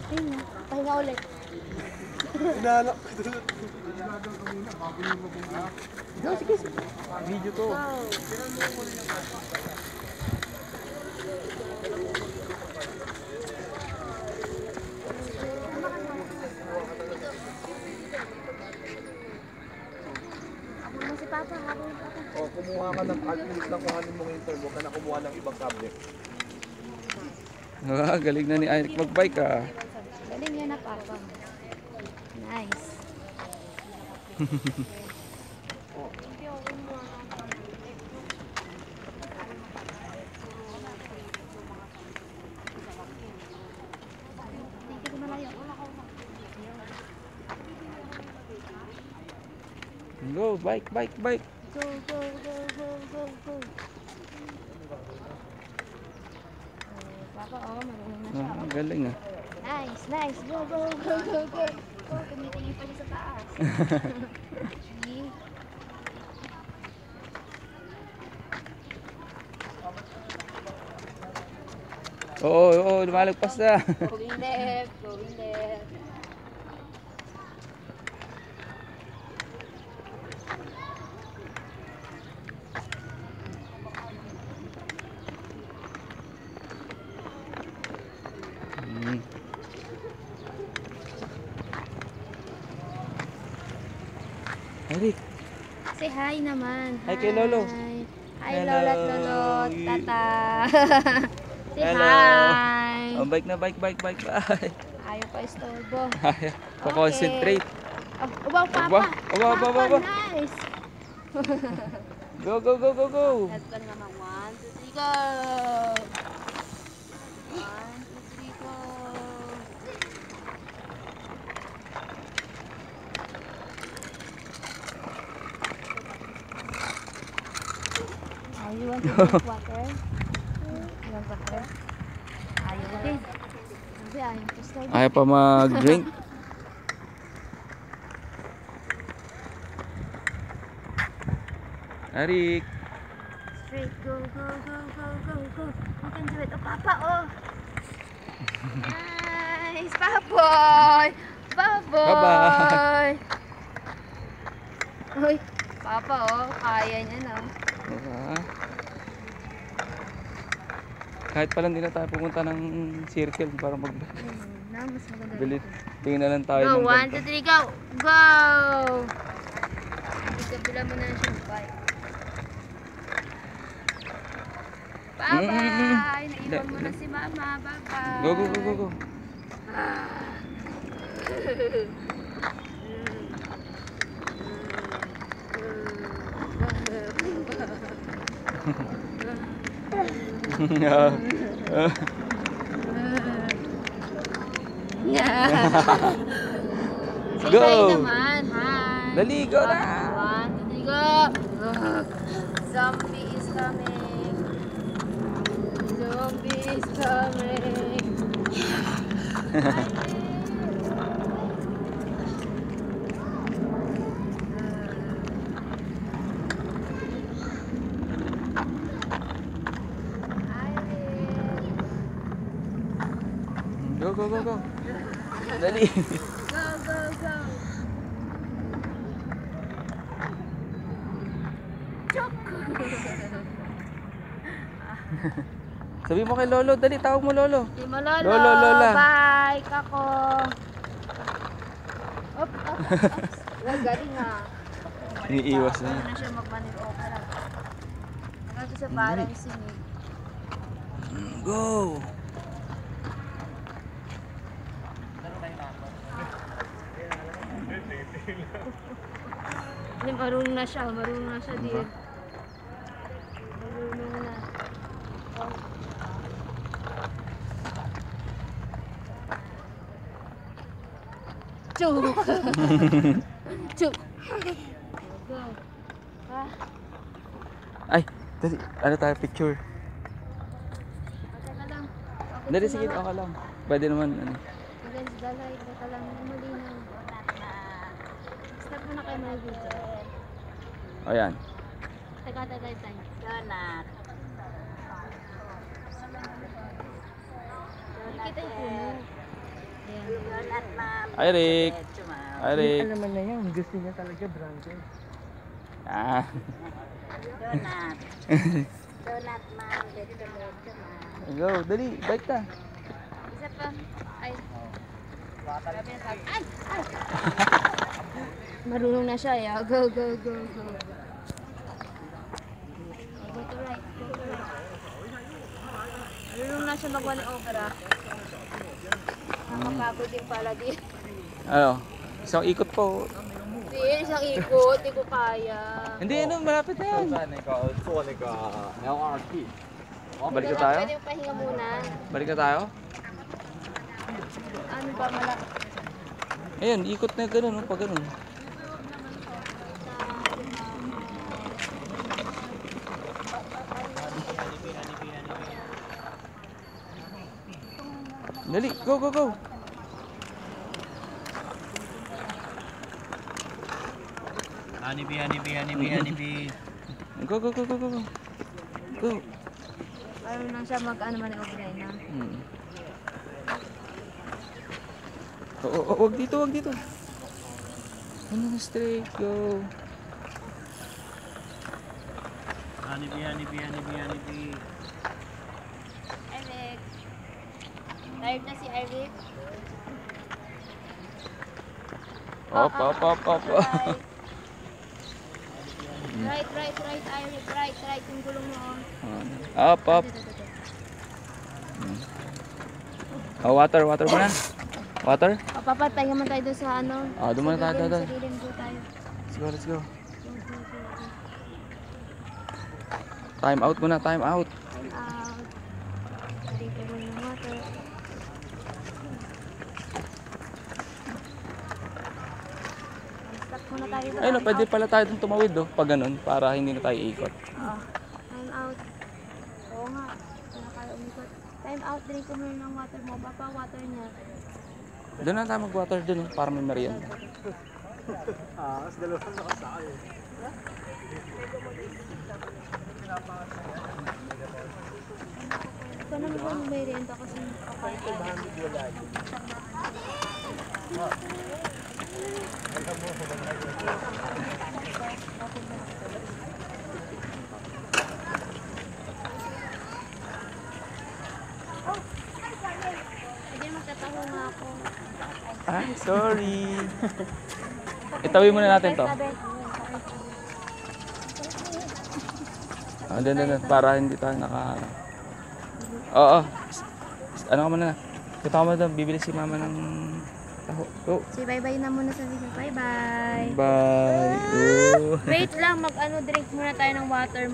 Ayun na, pahinga ulit. Hinahanap ko doon. Sige, sige. Video to. Wow. Ako mo si Papa, ako yung Papa. O, kumuha ka ng at least na kuhanin mo ngayon, sir. Huwag ka na kumuha ng ibang subject. Galing na ni Ike magbike ah. Galing yan na Papa. Nice. Dito malayo. Go, bike. Go, go, go, go, go, go. Papa, oh, marunong na siya. Galing ah. Nice, nice. Go, go, go, go, go. Oh, tumitingin pa niya sa taas. See? Oo, lumalagpas na. Going left, going left. Eric, Say hi naman. Hi kay Lolo. Hi, Hello. Lola at Lolo. Tata. Say Hello. hi. Oh, bike na, bike. Ayaw pa istorbo. Pa-concentrate. Oh, ubaw, Papa. Aba. Nice. Go. Let's go naman. 1, 2, 3, go. 1, 2, 3, go. Oh, you want to drink water? You want water? Ayaw din. Sabi, ayaw to start. Ayaw pa mag-drink. Eric. Straight, go. You can do it. Oh, Papa, oh. Nice, Papoy. Bye-bye. Uy, Papa, oh. Kaya niya na. Diba? Kahit pa lang din na tayo pumunta ng circle para Na, mas maganda. mag-bilit. Tingin na lang tayo Go, ng 1, ganito. 2, 3, go. Go. Kabila mo na siya bike. Bye-bye. Naiwan mo na si Mama. Bye-bye. Go. Say Go. hi naman. Hi. Dali, go na. 1, 2, 3, go. Zombie is coming. Zombie is coming. Go. Dali. Go. Chok. Sabi mo kay Lolo, dali, tawag mo Lolo. Di mo Lolo. Lolo, Lola. Bike ako. Op. Galing ah. Iniiwas na Ano na siya magmanipokal. Nakato sa parang sinig. Go. Marunong na siya din. Marunong na. Chuk. Chuk. Go. Ay, dali. Ano tayo, picture? Teka lang. Dali, sige, okay lang. Pwede naman, ano. Against the light. Teka lang. Malinaw. Stop muna kayo mga video. Ayan. Teka. Donut. Nakita yung puno. Ayan. Hi, Rick. Hi, Rick. Alam naman na yan, gusto niya talaga branded. Ah. Donut. Donut, ma'am. Dito, Go, dali. Bike na. Isa pa. Ay. Grabe na tawag. Ay! Ay! Marunong na siya, ya. Go, go, go, go. Go to right. Go to right. Marunong na siya magawa ni Opera. Nakapagod din pala din. Ano? Isang ikot po. Hindi, isang ikot. Hindi ko kaya. Hindi, ano, malapit na yan. 在那个做那个 LRT， Balik na Donut, tayo? pwede mo pahinga muna. Balik na tayo? Ano ba malaki? Ayun, ikot na gano'n, no? Pag gano'n. Dali, go, go, go. honeybee, honeybee, honeybee, honeybee. Go, go, go, go, go, go. Go. Marunong siya mag-ano man ni Opera na. Wag dito, wag dito. Ano na straight, go. Honeybee, honeybee, honeybee, honeybee. Eric. Tired na si Eric. Op, op, op, op. Right, right, right, Eric. Right, right. Yung gulong noon. Up, up. Oh, water, water muna. Water? Papapatay naman tayo doon sa ano. Ah, doon muna tayo, Sa doon. lilim doon tayo. Let's go, let's go. Time out muna, time out. Time out. Dito mo yung water. Stop muna tayo doon. Ayun, no, pwede pala tayo dun tumawid, oh, pag ganun, para hindi na tayo ikot. Time out. Oo nga. Wala kayo umikot. Time out. Drink ko muna ng water mo. Papa, water niya. Doon na tayo mag-water dun, oh, para may merienda. Mas dalawang nakasakay. Ikaw naman ba may renta kasi kakain. Hindi magtataho nga ako. Ah, sorry. Itawid muna natin to. Ah, doon, para hindi tayo naka... Oo. Ano ka muna? Kita ka muna doon, bibili si mama ng taho. Go. Si bye-bye na muna sa video. Bye-bye. Bye. Oh. Wait lang, mag-ano, drink muna tayo ng water.